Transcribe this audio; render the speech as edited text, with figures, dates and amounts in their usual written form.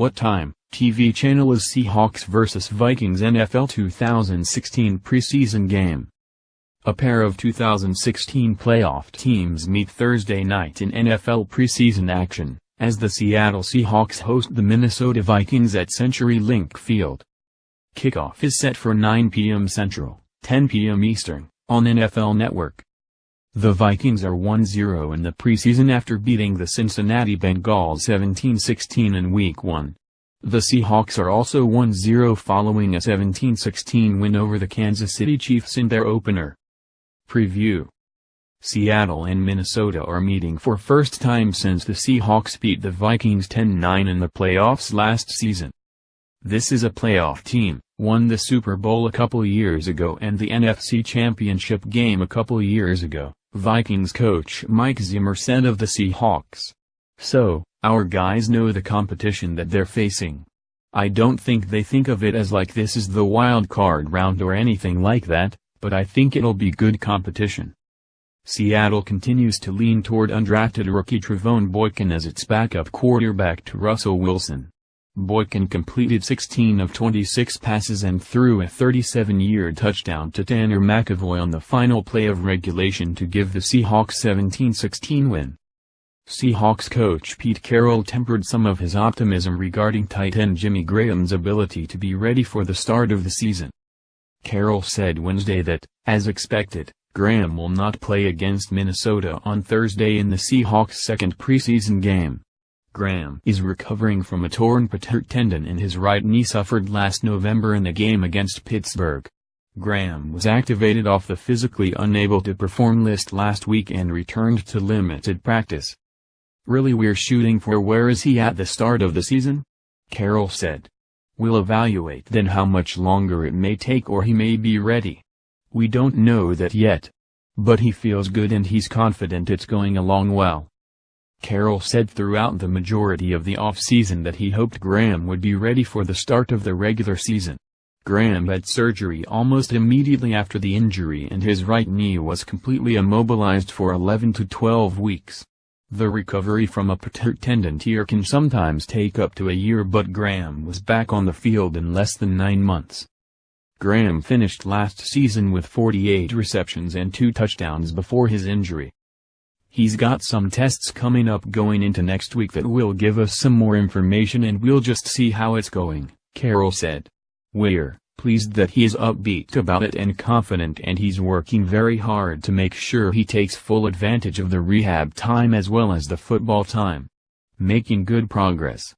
What time? TV channel is Seahawks vs. Vikings NFL 2016 preseason game. A pair of 2016 playoff teams meet Thursday night in NFL preseason action, as the Seattle Seahawks host the Minnesota Vikings at CenturyLink Field. Kickoff is set for 9 p.m. Central, 10 p.m. Eastern, on NFL Network. The Vikings are 1-0 in the preseason after beating the Cincinnati Bengals 17-16 in Week 1. The Seahawks are also 1-0 following a 17-16 win over the Kansas City Chiefs in their opener. Preview. Seattle and Minnesota are meeting for first time since the Seahawks beat the Vikings 10-9 in the playoffs last season. This is a playoff team, won the Super Bowl a couple years ago and the NFC Championship game a couple years ago, Vikings coach Mike Zimmer said of the Seahawks. So, our guys know the competition that they're facing. I don't think they think of it as like this is the wild card round or anything like that, but I think it'll be good competition. Seattle continues to lean toward undrafted rookie Trevone Boykin as its backup quarterback to Russell Wilson. Boykin completed 16 of 26 passes and threw a 37-yard touchdown to Tanner McEvoy on the final play of regulation to give the Seahawks 17-16 win. Seahawks coach Pete Carroll tempered some of his optimism regarding tight end Jimmy Graham's ability to be ready for the start of the season. Carroll said Wednesday that, as expected, Graham will not play against Minnesota on Thursday in the Seahawks' second preseason game. Graham is recovering from a torn patellar tendon in his right knee suffered last November in a game against Pittsburgh. Graham was activated off the physically unable to perform list last week and returned to limited practice. Really, we're shooting for where is he at the start of the season? Carroll said. We'll evaluate then how much longer it may take or he may be ready. We don't know that yet. But he feels good and he's confident it's going along well. Carroll said throughout the majority of the offseason that he hoped Graham would be ready for the start of the regular season. Graham had surgery almost immediately after the injury and his right knee was completely immobilized for 11 to 12 weeks. The recovery from a patellar tendon tear can sometimes take up to a year, but Graham was back on the field in less than 9 months. Graham finished last season with 48 receptions and 2 touchdowns before his injury. He's got some tests coming up going into next week that will give us some more information and we'll just see how it's going, Carroll said. We're pleased that he is upbeat about it and confident, and he's working very hard to make sure he takes full advantage of the rehab time as well as the football time. Making good progress.